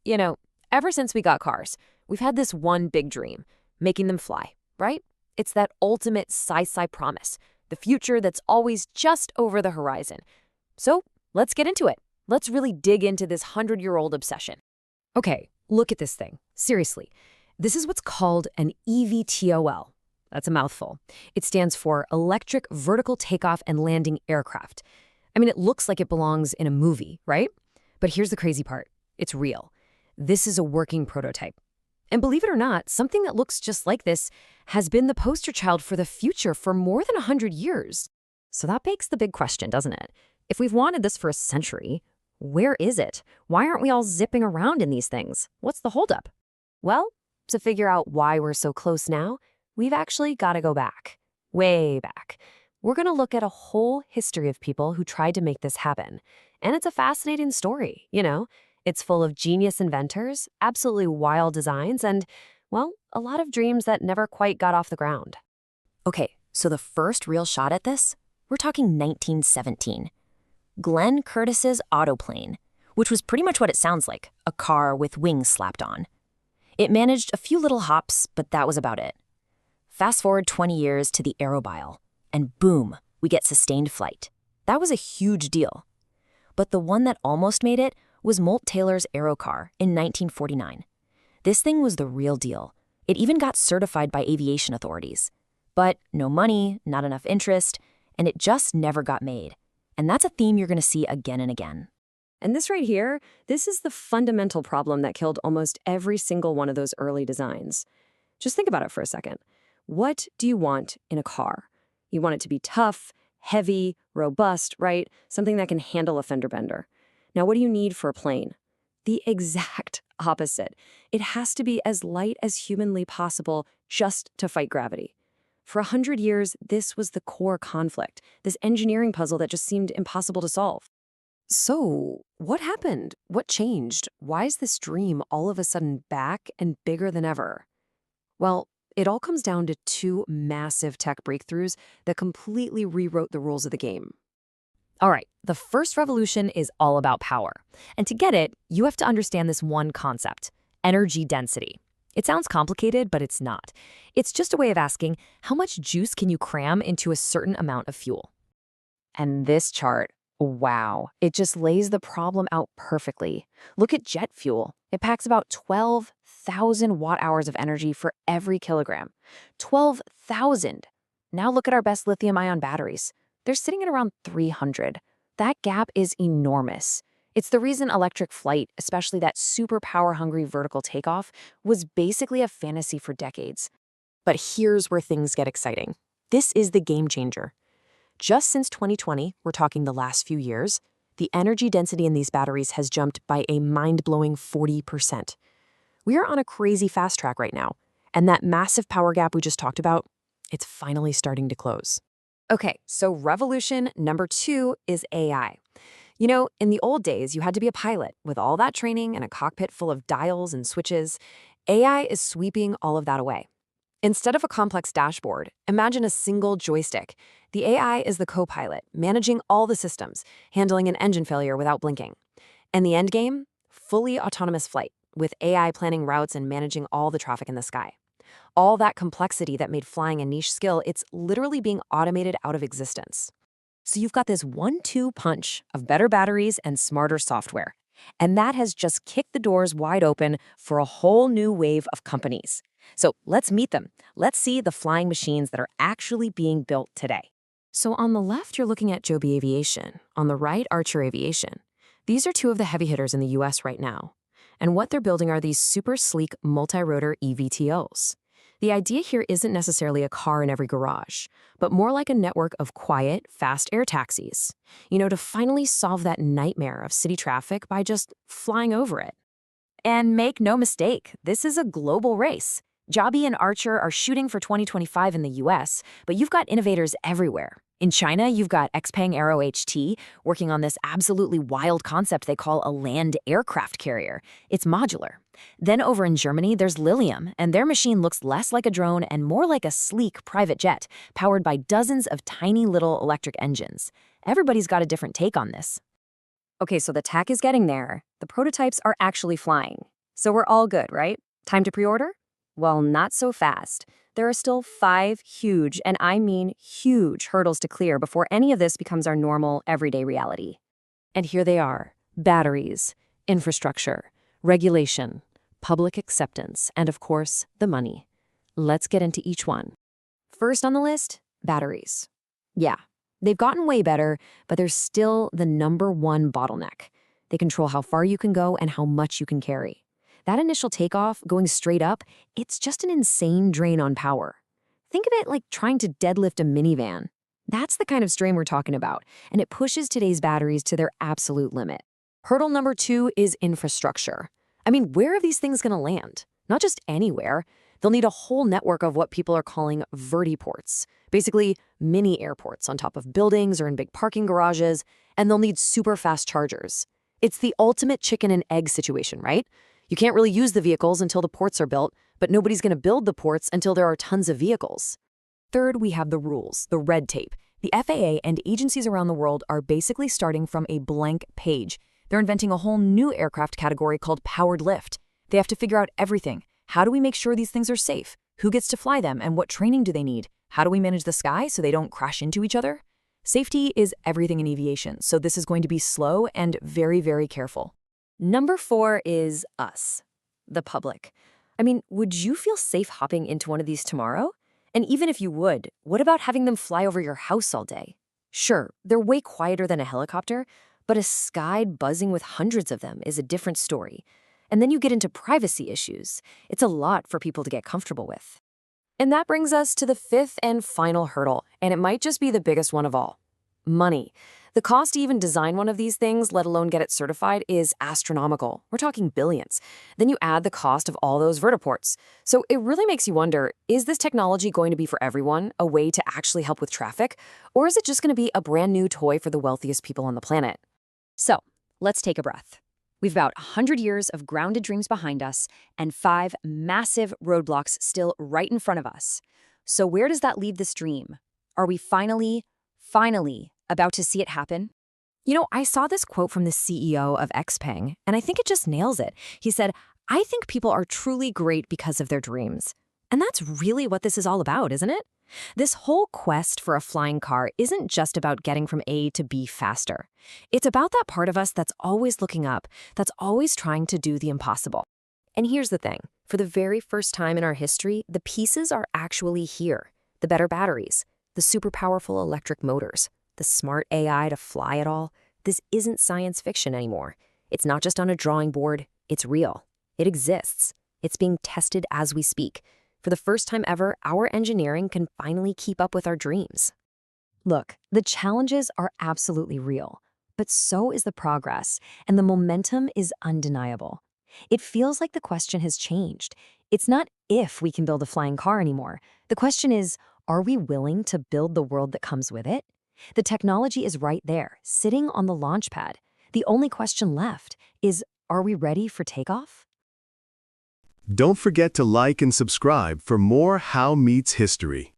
You know, ever since we got cars, we've had this one big dream, making them fly, right? It's that ultimate sci-fi promise, the future that's always just over the horizon. So let's get into it. Let's really dig into this 100-year-old obsession. Okay, look at this thing. Seriously, this is what's called an eVTOL. That's a mouthful. It stands for Electric Vertical Takeoff and Landing Aircraft. I mean, it looks like it belongs in a movie, right? But here's the crazy part. It's real. This is a working prototype. And believe it or not, something that looks just like this has been the poster child for the future for more than 100 years. So that begs the big question, doesn't it? If we've wanted this for a century, where is it? Why aren't we all zipping around in these things? What's the holdup? Well, to figure out why we're so close now, we've actually got to go back, way back. We're going to look at a whole history of people who tried to make this happen. And it's a fascinating story, you know? It's full of genius inventors, absolutely wild designs, and, well, a lot of dreams that never quite got off the ground. Okay, so the first real shot at this? We're talking 1917. Glenn Curtiss's Autoplane, which was pretty much what it sounds like, a car with wings slapped on. It managed a few little hops, but that was about it. Fast forward 20 years to the Aerobile, and boom, we get sustained flight. That was a huge deal. But the one that almost made it was Taylor's Aerocar in 1949. This thing was the real deal. It even got certified by aviation authorities. But no money, not enough interest, and it just never got made. And that's a theme you're going to see again and again. And this right here, this is the fundamental problem that killed almost every single one of those early designs. Just think about it for a second. What do you want in a car? You want it to be tough, heavy, robust, right? Something that can handle a fender bender. Now, what do you need for a plane? The exact opposite. It has to be as light as humanly possible just to fight gravity. For 100 years, this was the core conflict, this engineering puzzle that just seemed impossible to solve. So, what happened? What changed? Why is this dream all of a sudden back and bigger than ever? Well, it all comes down to two massive tech breakthroughs that completely rewrote the rules of the game. All right, the first revolution is all about power. And to get it, you have to understand this one concept, energy density. It sounds complicated, but it's not. It's just a way of asking, how much juice can you cram into a certain amount of fuel? And this chart, wow, it just lays the problem out perfectly. Look at jet fuel. It packs about 12,000 watt-hours of energy for every kilogram. 12,000! Now look at our best lithium-ion batteries. They're sitting at around 300. That gap is enormous. It's the reason electric flight, especially that super power-hungry vertical takeoff, was basically a fantasy for decades. But here's where things get exciting. This is the game changer. Just since 2020, we're talking the last few years, the energy density in these batteries has jumped by a mind-blowing 40%. We are on a crazy fast track right now, and that massive power gap we just talked about, it's finally starting to close. Okay, so revolution number 2 is AI. You know, in the old days, you had to be a pilot with all that training and a cockpit full of dials and switches. AI is sweeping all of that away. Instead of a complex dashboard, imagine a single joystick. The AI is the co-pilot, managing all the systems, handling an engine failure without blinking. And the end game? Fully autonomous flight, with AI planning routes and managing all the traffic in the sky. All that complexity that made flying a niche skill, it's literally being automated out of existence. So you've got this 1-2 punch of better batteries and smarter software. And that has just kicked the doors wide open for a whole new wave of companies. So let's meet them. Let's see the flying machines that are actually being built today. So on the left, you're looking at Joby Aviation. On the right, Archer Aviation. These are two of the heavy hitters in the US right now. And what they're building are these super sleek multi-rotor eVTOLs. The idea here isn't necessarily a car in every garage, but more like a network of quiet, fast air taxis, you know, to finally solve that nightmare of city traffic by just flying over it. And make no mistake, this is a global race. Joby and Archer are shooting for 2025 in the US, but you've got innovators everywhere. In China, you've got Xpeng Aero HT working on this absolutely wild concept they call a land aircraft carrier. It's modular. Then over in Germany, there's Lilium, and their machine looks less like a drone and more like a sleek private jet, powered by dozens of tiny little electric engines. Everybody's got a different take on this. Okay, so the tech is getting there. The prototypes are actually flying. So we're all good, right? Time to pre-order? Well, not so fast. There are still 5 huge, and I mean huge, hurdles to clear before any of this becomes our normal, everyday reality. And here they are: batteries, infrastructure, regulation, public acceptance, and of course, the money. Let's get into each one. First on the list, batteries. Yeah, they've gotten way better, but they're still the #1 bottleneck. They control how far you can go and how much you can carry. That initial takeoff, going straight up, it's just an insane drain on power. Think of it like trying to deadlift a minivan. That's the kind of strain we're talking about, and it pushes today's batteries to their absolute limit. Hurdle number 2 is infrastructure. I mean, where are these things going to land? Not just anywhere. They'll need a whole network of what people are calling vertiports, basically mini airports on top of buildings or in big parking garages, and they'll need super fast chargers. It's the ultimate chicken and egg situation, right? You can't really use the vehicles until the ports are built, but nobody's going to build the ports until there are tons of vehicles. Third, we have the rules, the red tape. The FAA and agencies around the world are basically starting from a blank page. They're inventing a whole new aircraft category called powered lift. They have to figure out everything. How do we make sure these things are safe? Who gets to fly them, and what training do they need? How do we manage the sky so they don't crash into each other? Safety is everything in aviation, so this is going to be slow and very, very careful. Number 4 is us, the public. I mean, would you feel safe hopping into one of these tomorrow? And even if you would, what about having them fly over your house all day? Sure, they're way quieter than a helicopter, but a sky buzzing with hundreds of them is a different story. And then you get into privacy issues. It's a lot for people to get comfortable with. And that brings us to the 5th and final hurdle, and it might just be the biggest one of all: money. The cost to even design one of these things, let alone get it certified, is astronomical. We're talking billions. Then you add the cost of all those vertiports. So it really makes you wonder, is this technology going to be for everyone, a way to actually help with traffic? Or is it just going to be a brand new toy for the wealthiest people on the planet? So let's take a breath. We've about 100 years of grounded dreams behind us and 5 massive roadblocks still right in front of us. So where does that leave this dream? Are we finally about to see it happen? You know, I saw this quote from the CEO of Xpeng, and I think it just nails it. He said, "I think people are truly great because of their dreams." And that's really what this is all about, isn't it? This whole quest for a flying car isn't just about getting from A to B faster. It's about that part of us that's always looking up, that's always trying to do the impossible. And here's the thing. For the very first time in our history, the pieces are actually here. The better batteries, the super powerful electric motors, the smart AI to fly it all. This isn't science fiction anymore. It's not just on a drawing board. It's real. It exists. It's being tested as we speak. For the first time ever, our engineering can finally keep up with our dreams. Look, the challenges are absolutely real, but so is the progress, and the momentum is undeniable. It feels like the question has changed. It's not if we can build a flying car anymore. The question is, are we willing to build the world that comes with it? The technology is right there, sitting on the launch pad. The only question left is, are we ready for takeoff? Don't forget to like and subscribe for more How Meets History.